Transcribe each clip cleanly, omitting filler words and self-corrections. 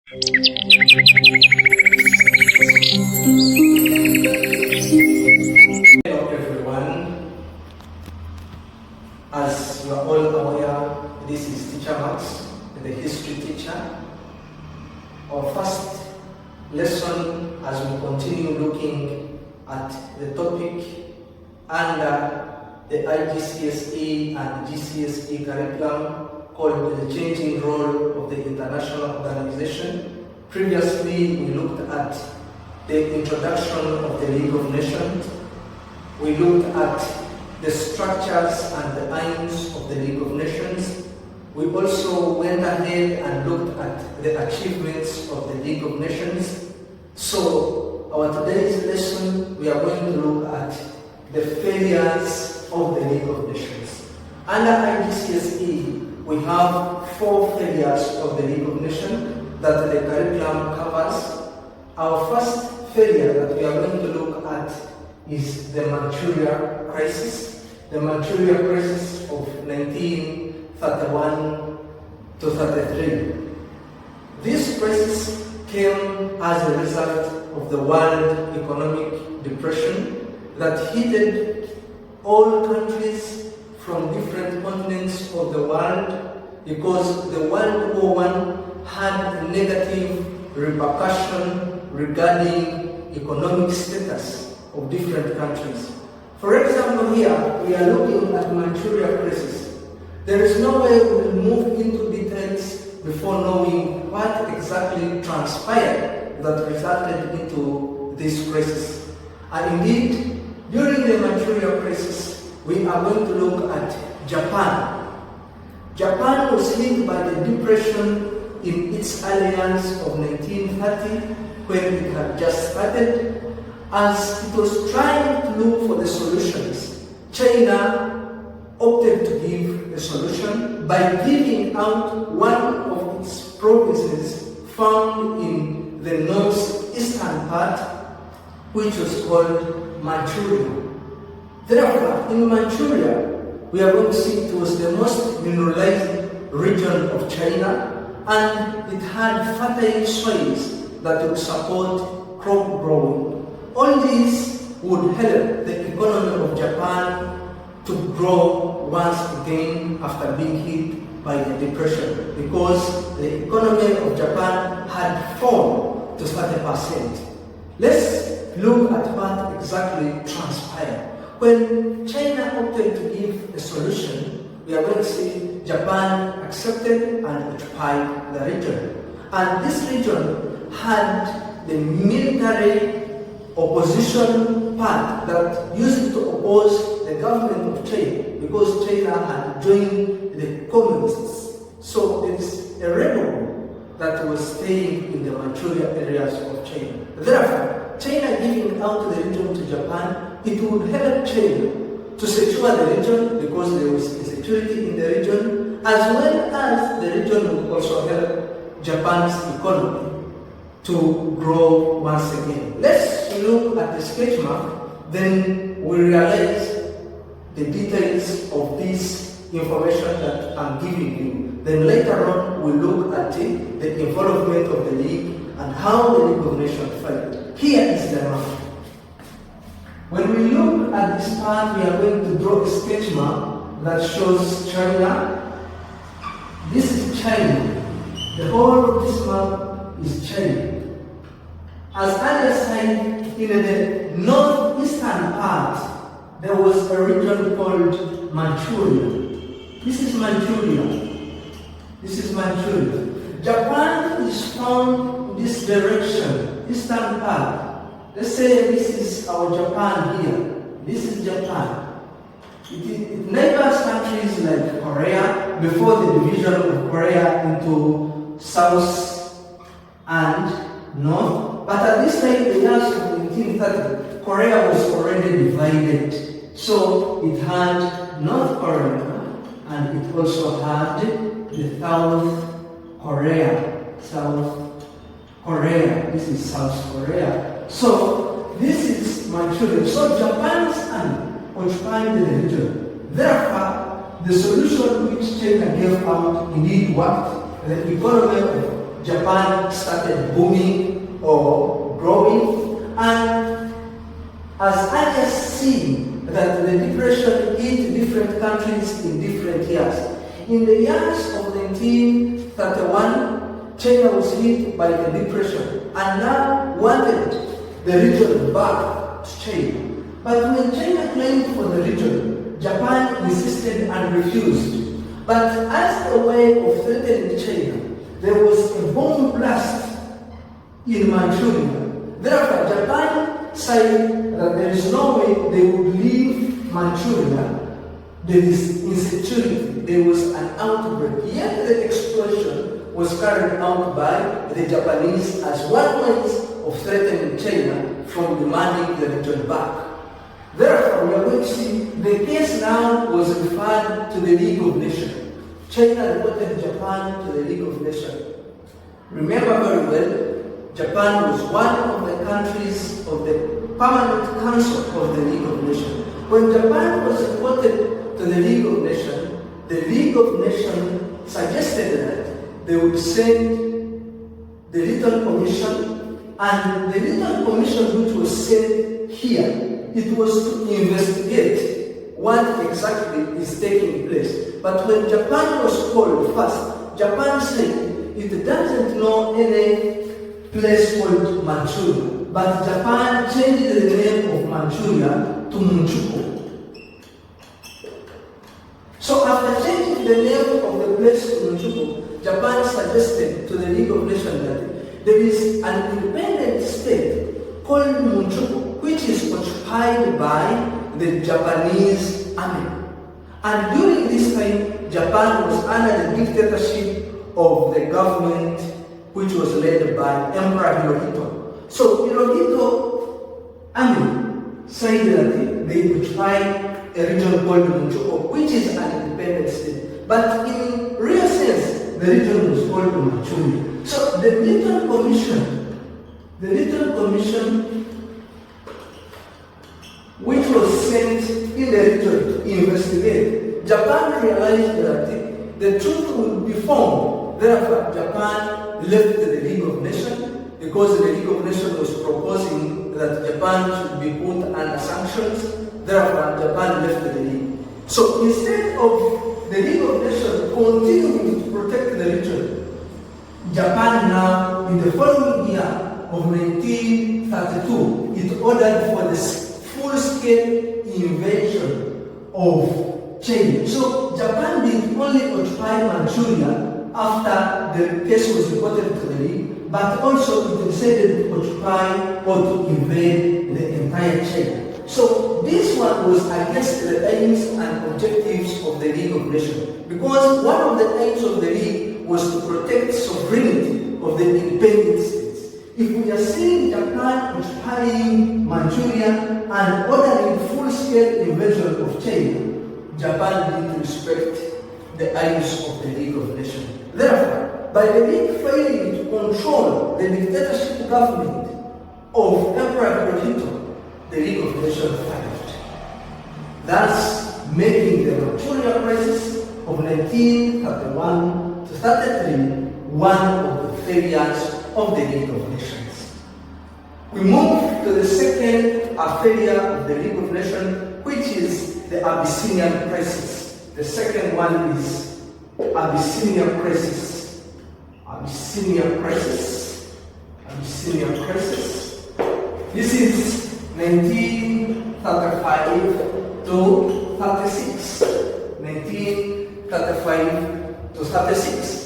Hello everyone. As you are all aware, this is Teacher Max, the history teacher. Our first lesson as we continue looking at the topic under the IGCSE and GCSE curriculum called the changing role of the international organization. Previously, we looked at the introduction of the League of Nations. We looked at the structures and the aims of the League of Nations. We also went ahead and looked at the achievements of the League of Nations. So, our today's lesson, we are going to look at the failures of the League of Nations. Under IGCSE, we have 4 failures of the League of Nations that the curriculum covers. Our first failure that we are going to look at is the Manchuria crisis. The Manchuria crisis of 1931 to 33. This crisis came as a result of the world economic depression that hit all countries from different continents of the world, because the World War I had a negative repercussion regarding economic status of different countries. For example, here we are looking at Manchuria crisis. There is no way we will move into details before knowing what exactly transpired that resulted into this crisis. And indeed, during the Manchuria crisis, we are going to look at Japan. Japan was hit by the depression in its alliance of 1930, when it had just started. As it was trying to look for the solutions, China opted to give a solution by giving out one of its provinces found in the northeastern part, which was called Manchuria. Therefore, in Manchuria, we are going to see it was the most mineralized region of China, and it had fertile soils that would support crop growing. All these would help the economy of Japan to grow once again after being hit by the depression, because the economy of Japan had fallen to 30%. Let's look at what exactly transpired. When China opted to give a solution, we are going to see Japan accepted and occupied the region. And this region had the military opposition part that used to oppose the government of China, because China had joined the communists. So there is a rebel that was staying in the Manchuria areas of China. Therefore, China giving out the region to Japan, it would help China to secure the region, because there was insecurity in the region, as well as the region would also help Japan's economy to grow once again. Let's look at the sketch map, then we realize the details of this information that I'm giving you. Then later on, we'll look at the involvement of the League and how the League of Nations failed. Here is the map. When we look at this part, we are going to draw a sketch map that shows China. This is China. The whole of this map is China. As earlier said, in the northeastern part, there was a region called Manchuria. This is Manchuria. This is Manchuria. Japan is found in this direction, eastern part. Let's say this is our Japan here. This is Japan. It neighbors countries like Korea before the division of Korea into South and North. But at this time, the years of 1930, Korea was already divided. So it had North Korea and it also had the South Korea. South Korea. This is South Korea. So this is Manchuria. So Japan's army occupied the region. Therefore, the solution which China gave out indeed worked. The economy of Japan started booming or growing, and as I just seen that the depression hit different countries in different years. In the years of 1931, China was hit by the depression and now wanted the region back to China. But when China claimed for the region, Japan insisted and refused. But as a way of threatening China, there was a bomb blast in Manchuria. Therefore, Japan said that there is no way they would leave Manchuria. There is insecurity. There was an outbreak. Yet the explosion was carried out by the Japanese as one means of threatening China from demanding the region back. Therefore, we are going to see the case now was referred to the League of Nations. China reported Japan to the League of Nations. Remember very well, Japan was one of the countries of the Permanent Council of the League of Nations. When Japan was reported to the League of Nations suggested that they would send the Little Commission, and the Little Commission which was sent here, it was to investigate what exactly is taking place. But when Japan was called first, Japan said it doesn't know any place called Manchuria, but Japan changed the name of Manchuria to Munchuku. So after changing the name of the place to Munchuku, Japan suggested to the League of Nations that there is an independent state called Munchuku, which is occupied by the Japanese army. And during this time, Japan was under the dictatorship of the government which was led by Emperor Hirohito. So Hirohito army said that they occupy a region called Munchuku, which is an independent state. But in real sense, the region was called Manchuria. So the Little Commission, which was sent in the region to investigate, Japan realized that the truth would be found. Therefore, Japan left the League of Nations because the League of Nations was proposing that Japan should be put under sanctions. Therefore, Japan left the League. So instead of the League of Nations continuing to protect the region, Japan now, in the following year of 1932, it ordered for the full-scale invasion of China. So Japan did only occupy Manchuria after the case was reported to the League, but also it decided to occupy or to invade the entire China. So this one was against the aims and objectives of the League of Nations, because one of the aims of the League was to protect sovereignty of the independent states. If we are seeing Japan occupying Manchuria and ordering full-scale invasion of China, Japan didn't respect the aims of the League of Nations. Therefore, by the League failing to control the dictatorship government of Emperor Hirohito, the League of Nations failed, thus making the Manchuria crisis of 1931 to 33 one of the failures of the League of Nations. We move to the second failure of the League of Nations, which is the Abyssinian crisis. The second one is Abyssinian crisis. Abyssinian crisis. Abyssinian crisis. This is 1935 to 36. 1935 to 36.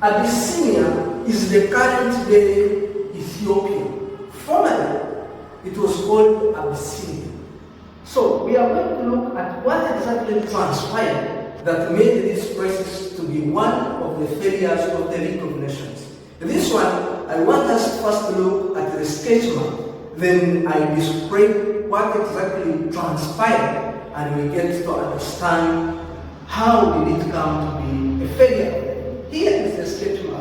Abyssinia is the current day Ethiopia. Formerly, it was called Abyssinia. So we are going to look at what exactly transpired that made this crisis to be one of the failures of the League of Nations. This one, I want us first to look at the sketch map, then I describe what exactly transpired, and we get to understand how did it come to be a failure. Here is the sketch map.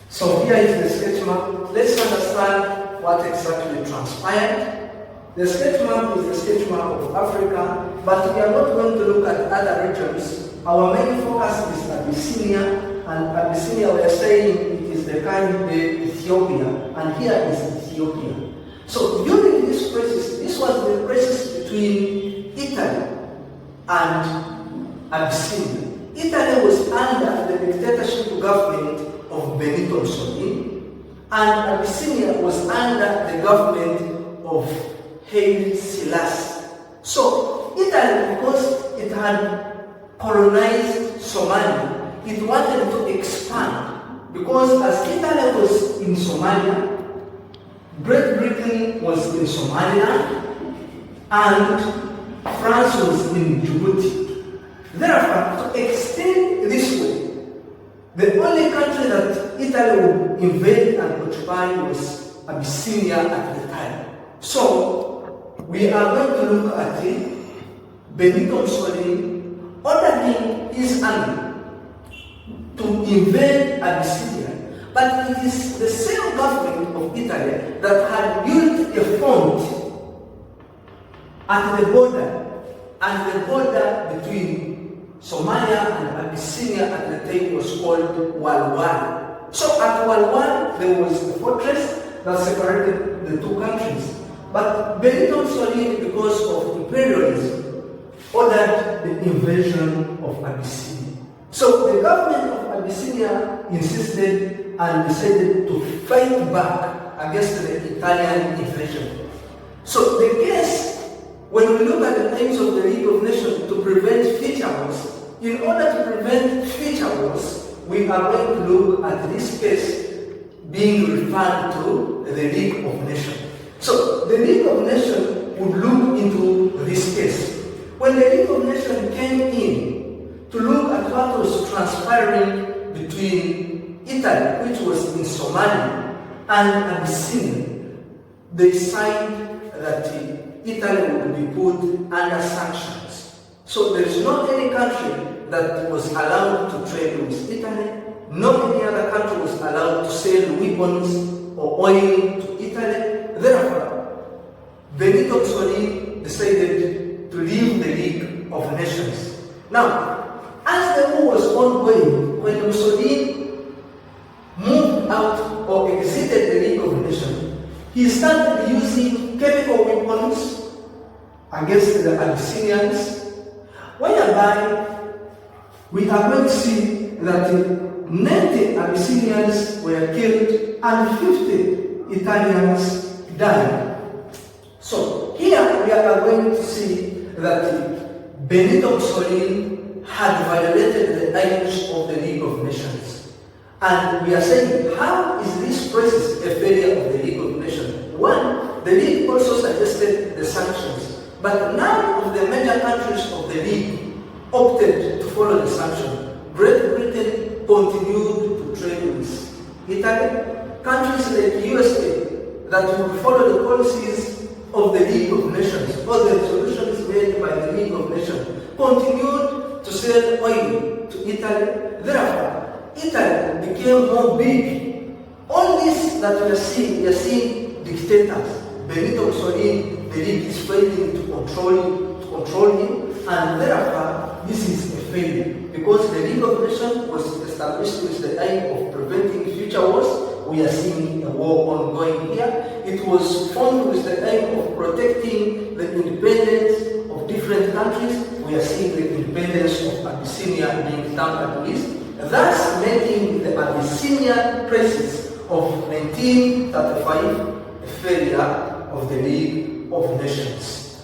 So here is the sketch map. Let's understand what exactly transpired. The sketch map is the sketch map of Africa, but we are not going to look at other regions. Our main focus is Abyssinia, and Abyssinia we are saying it is the kind of Ethiopia, and here is Ethiopia. So during this crisis, this was the crisis between Italy and Abyssinia. Italy was under the dictatorship government of Benito Mussolini, and Abyssinia was under the government of Haile Selassie. So Italy, because it had colonized Somalia, it wanted to expand, because as Italy was in Somalia, Great Britain was in Somalia, and France was in Djibouti. Therefore, to extend this way, the only country that Italy would invade and occupy was Abyssinia at the time. So, we are going to look at it. Benito Mussolini ordering his army to invade Abyssinia, but it is the same government of Italy that had built a fort at the border, and the border between Somalia and Abyssinia at the time was called Walwal. So at Walwal there was a fortress that separated the two countries. But Benito Mussolini, because of imperialism, ordered the invasion of Abyssinia. So the government of Abyssinia insisted and decided to fight back against the Italian invasion. So the case, when we look at the aims of the League of Nations to prevent future wars, in order to prevent future wars, we are going to look at this case being referred to the League of Nations. So the League of Nations would look into this case. When the League of Nations came in to look at what was transpiring between Italy, which was in Somalia, and Abyssinia, they signed that Italy would be put under sanctions. So there is not any country that was allowed to trade with Italy. No any other country was allowed to sell weapons or oil to Italy. Therefore, Benito Mussolini decided to leave the League of Nations. Now, as the war was ongoing, when Mussolini moved out or exited the League of Nations, he started using chemical weapons against the Abyssinians, whereby we are going to see that 90 Abyssinians were killed and 50 Italians died. So here we are going to see that Benito Mussolini had violated the aims of the League of Nations. And we are saying, how is this crisis a failure of the League of Nations? One, the League also suggested the sanctions. But none of the major countries of the League opted to follow the sanction. Great Britain continued to trade with Italy. Countries like USA that would follow the policies of the League of Nations or the resolutions made by the League of Nations continued to sell oil to Italy. Therefore, Italy became more big. All this that we are seeing dictators. Benito Mussolini, the League is failing to control him, and therefore this is a failure, because the League of Nations was established with the aim of preventing future wars. We are seeing a war ongoing here. It was formed with the aim of protecting the independence of different countries. We are seeing the independence of Abyssinia being tampered with, thus making the Abyssinian crisis of 1935 a failure of the League of Nations.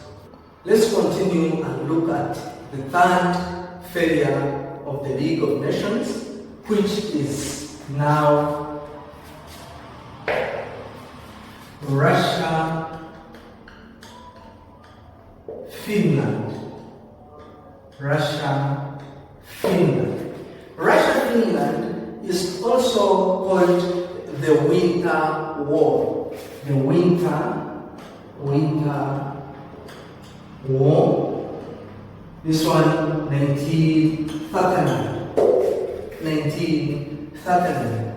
Let's continue and look at the third failure of the League of Nations, which is now Russia, Finland. Russia, Finland. Finland is also called the Winter War. The Winter War. This one, 1939. 1939.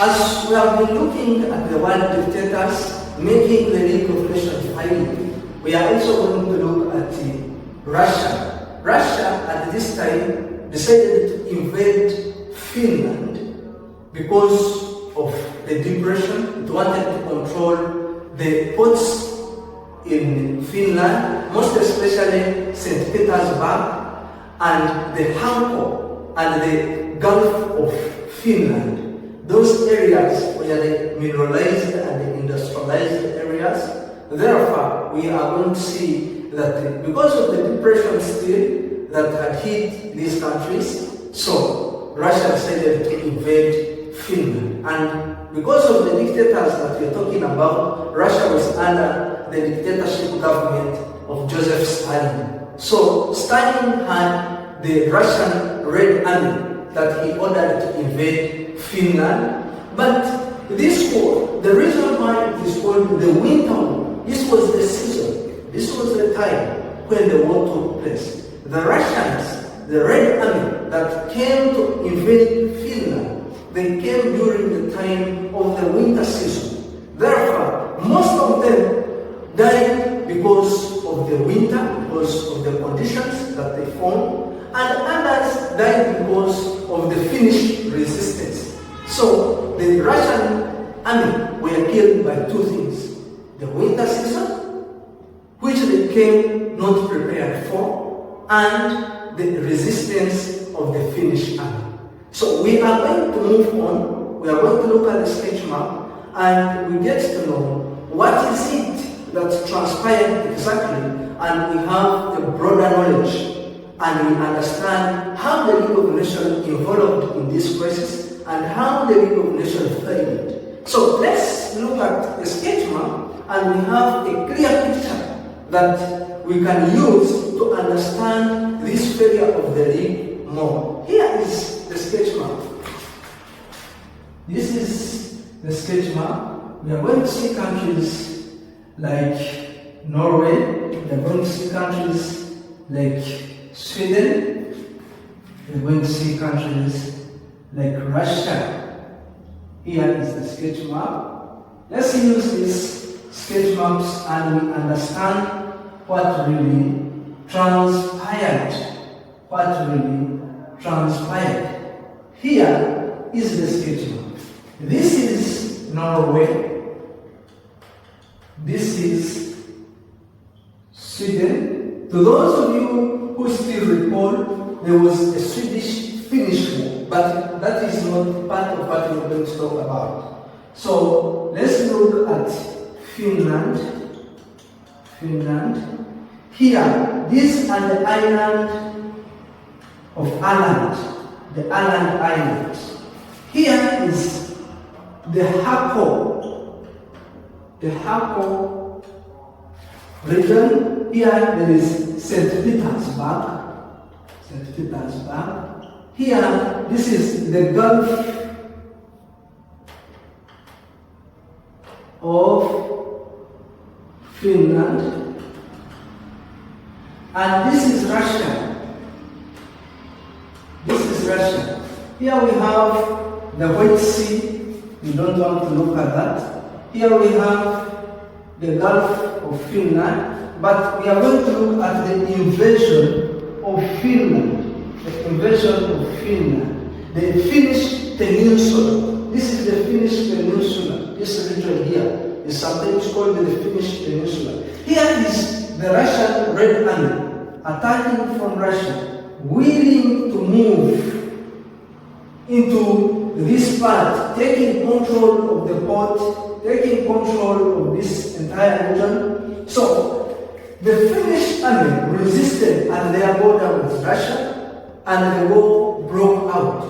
As we have been looking at the world dictators making the League of Nations violent, we are also going to look at Russia. Russia at this time decided to invade Finland because of the depression. It wanted to control the ports in Finland, most especially St. Petersburg and the Hanko and the Gulf of Finland. Those areas were the mineralized and the industrialized areas. Therefore, we are going to see that because of the depression still that had hit these countries, so Russia decided to invade Finland. And because of the dictators that we're talking about, Russia was under the dictatorship government of Joseph Stalin. So Stalin had the Russian Red Army that he ordered to invade Finland. But this war, the reason why it is called the Winter War, this was the season, this was the time when the war took place. The Russians, the Red Army that came to invade Finland, they came during the time of the winter season. Therefore, most of them died because of the winter, because of the conditions that they found, and others died because of the Finnish resistance. So the Russian army were killed by two things: the winter season, which they came not prepared for, and the resistance of the Finnish army. So we are going to move on. We are going to look at the sketch map, and we get to know what is it that transpired exactly, and we have a broader knowledge, and we understand how the League of Nations involved in this crisis and how the League of Nations failed. So let's look at the sketch map, and we have a clear picture that we can use to understand this failure of the League more. Here is the sketch map. This is the sketch map. We are going to see countries like Norway. We are going to see countries like Sweden. We are going to see countries like Russia. Here is the sketch map. Let's use these sketch maps and we understand what really transpired. What really transpired. Here is the sketch map. This is Norway. This is Sweden. To those of you who still recall, there was a Swedish-Finnish war, but that is not part of what we're going to talk about. So let's look at Finland. Here, these are the island of Åland, the Åland Islands. Here is the Hanko region. Here there is St. Petersburg. Here, this is the Gulf of Finland. And this is Russia. Here we have the White Sea. We don't want to look at that. Here we have the Gulf of Finland. But we are going to look at the invasion of Finland. The Finnish Peninsula. This is the Finnish Peninsula. This region here is sometimes called the Finnish Peninsula. Here is the Russian Red Army attacking from Russia, willing to move into this part, taking control of the port, taking control of this entire region. So the Finnish army resisted at their border with Russia, and the war broke out.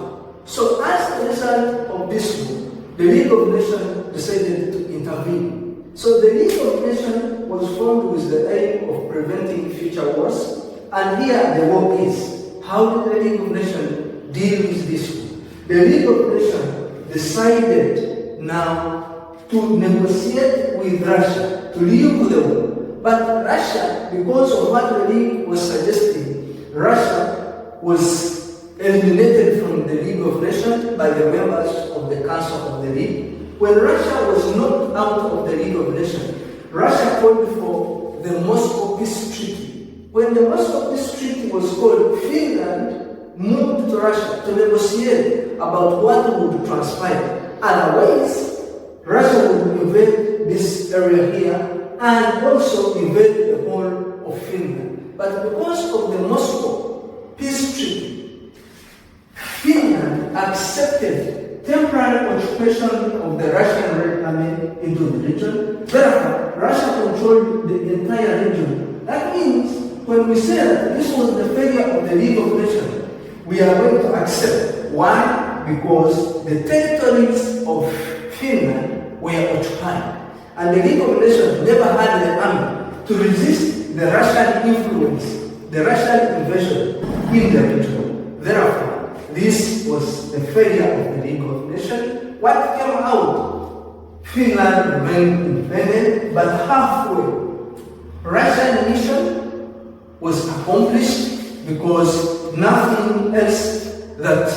So as a result of this war, the League of Nations decided to intervene. So the League of Nations was formed with the aim of preventing future wars. And here the war is. How did the League of Nations deal with this one. The League of Nations decided now to negotiate with Russia to leave the war. But Russia, because of what the League was suggesting, Russia was eliminated from the League of Nations by the members of the Council of the League. When Russia was knocked out of the League of Nations, Russia called for the Moscow Peace Treaty. When the Moscow Peace Treaty was called, Finland moved to Russia to negotiate about what would transpire. Otherwise, Russia would invade this area here and also invade the whole of Finland. But because of the Moscow Peace Treaty, Finland accepted temporary occupation of the Russian Red Army into the region. Therefore, Russia controlled the entire region. That means when we say that this was the failure of the League of Nations, we are going to accept. Why? Because the territories of Finland were occupied. And the League of Nations never had the army to resist the Russian influence, the Russian invasion in the region. Therefore, this was the failure of the League of Nations. What came out? Finland remained independent, but halfway, Russian mission was accomplished because nothing else that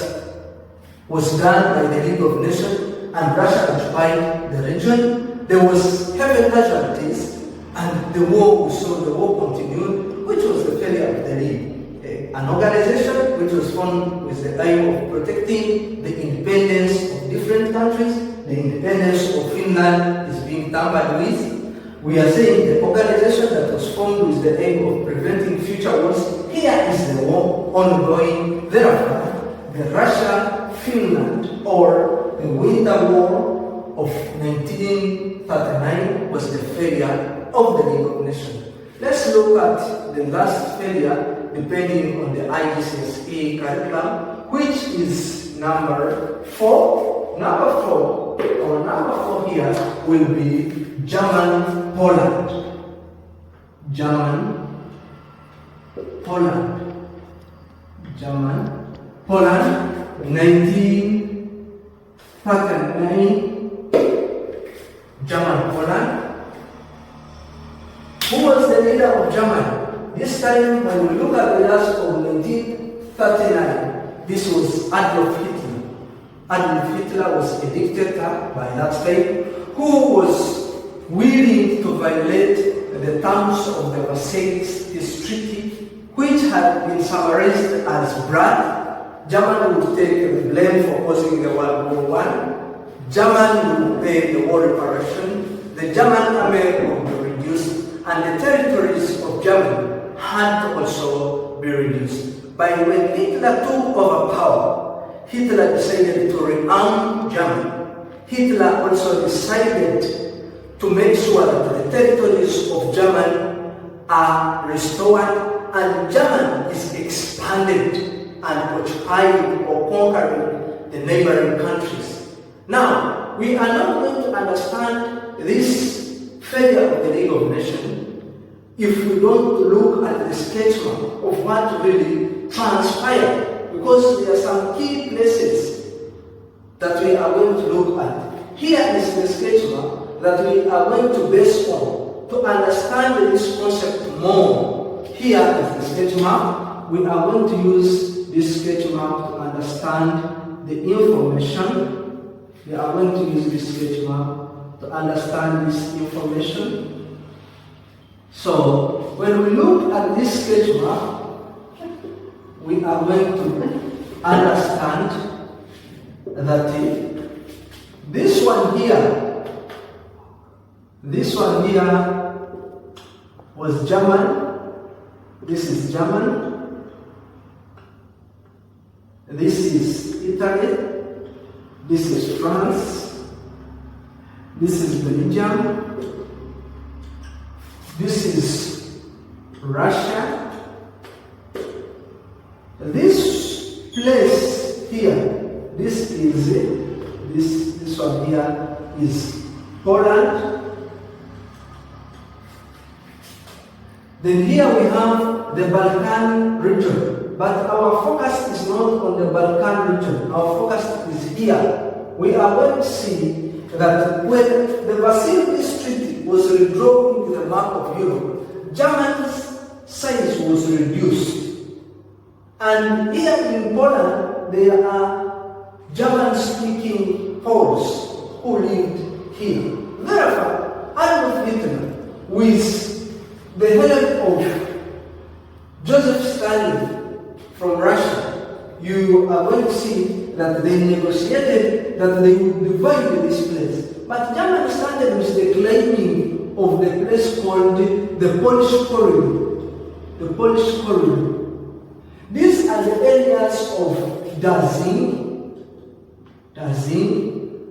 was done by the League of Nations, and Russia occupied the region. There was heavy casualties, and the war continued, which was the failure of the League. An organization which was formed with the aim of protecting the independence of different countries. The independence of Finland is being tampered with. We are saying the organization that was formed with the aim of preventing future wars. Here is the war ongoing. Therefore, the Russia-Finland or the Winter War of 1939 was the failure of the League of Nations. Let's look at the last failure depending on the IGCSE curriculum, which is number 4. Number 4 here will be German Poland. German Poland. 1939. German Poland. Who was the leader of Germany? This time, when we look at the years of 1939, this was Adolf Hitler. Adolf Hitler was a dictator by that time who was willing to violate the terms of the Versailles Peace Treaty, which had been summarized as blood. Germany would take the blame for causing the World War I. Germany would pay the war reparation. The German army would be reduced, and the territories of Germany had to also be reduced. But when Hitler took over power, Hitler decided to rearm Germany. Hitler also decided to make sure that the territories of Germany are restored, and Germany is expanded and occupying or conquering the neighboring countries. Now, we are not going to understand this failure of the League of Nations if we don't look at the sketch map of what really transpired, because there are some key places that we are going to look at. Here is the sketch map that we are going to base on to understand this concept more. Here is the sketch map. We are going to use this sketch map to understand the information. We are going to use this sketch map to understand this information. So, when we look at this sketch map, we are going to understand that this one here was German. This is German. This is Italy. This is France. This is Belgium. This is Russia. This place here, this one here is Poland. Then here we have the Balkan region. but our focus is not on the Balkan region. Our focus is here. We are going to see that when the Versailles Treaty was redrawn in the map of Europe, Germany's size was reduced. And here in Poland, there are German-speaking Poles who lived here. Therefore, Adolf Hitler, with the help of Joseph Stalin from Russia, you are going to see that they negotiated that they would divide this place. But Germany started with the claiming of the place called the Polish Corridor. The Polish Corridor. These are the areas of Dazing,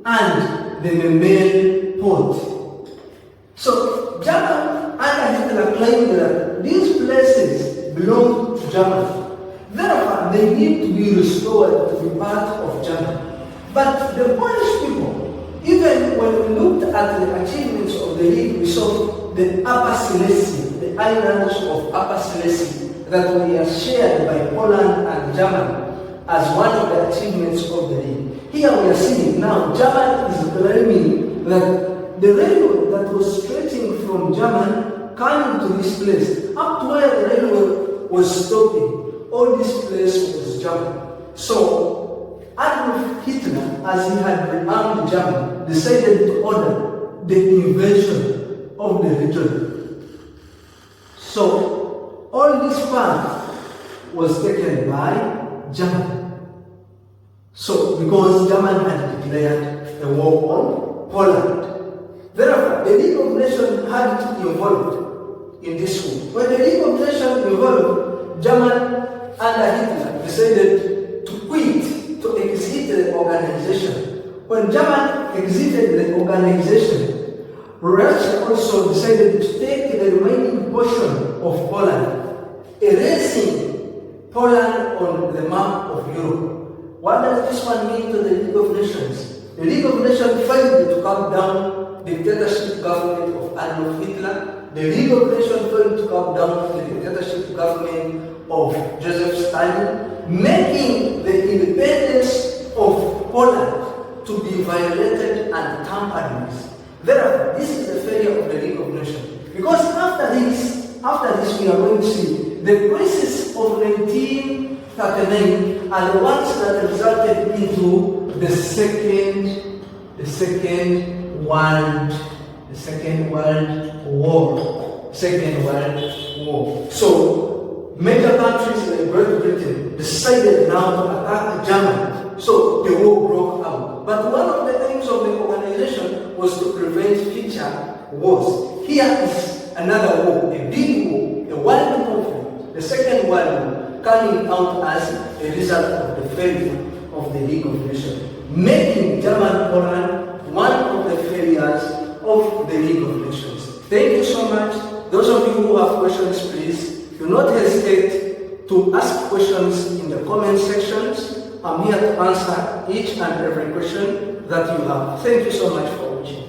and the Memel port. So Germany under Hitler claimed that these places belong to Germany. Therefore, they need to be restored to be part of Germany. But the Polish people, even when we looked at the achievements of the League, we saw the Upper Silesia, the islands of Upper Silesia, that were shared by Poland and Germany as one of the achievements of the League. Here we are seeing now Germany is claiming that the railway that was stretching from Germany coming to this place, up to where the railway was stopping, all this place was Germany. So Adolf Hitler, as he had rearmed Germany, decided to order the invasion of the region. So all this part was taken by Germany. So because Germany had declared a war on Poland, therefore the League of Nations had to be involved in this war. When the League of Nations involved, Germany under Hitler decided to quit, to exit the organization. When Germany exited the organization, Russia also decided to take the remaining portion of Poland, erasing Poland on the map of Europe. What does this one mean to the League of Nations? The League of Nations failed to calm down the dictatorship government of Adolf Hitler. The League of Nations failed to calm down the dictatorship government of Joseph Stalin, making the independence of Poland to be violated and tampered with. Therefore, this is the failure of the League of Nations. Because after this we are going to see the crisis of 1939 are the ones that resulted into the Second World War. So major countries like Great Britain decided now to attack Germany. So the war broke out. But one of the aims of the organization was to prevent future wars. Here is another war, a big war, a world conflict, the Second World War, coming out as a result of the failure of the League of Nations, making German Poland one of the failures of the League of Nations. Thank you so much. Those of you who have questions, please do not hesitate to ask questions in the comment sections. I'm here to answer each and every question that you have. Thank you so much for watching.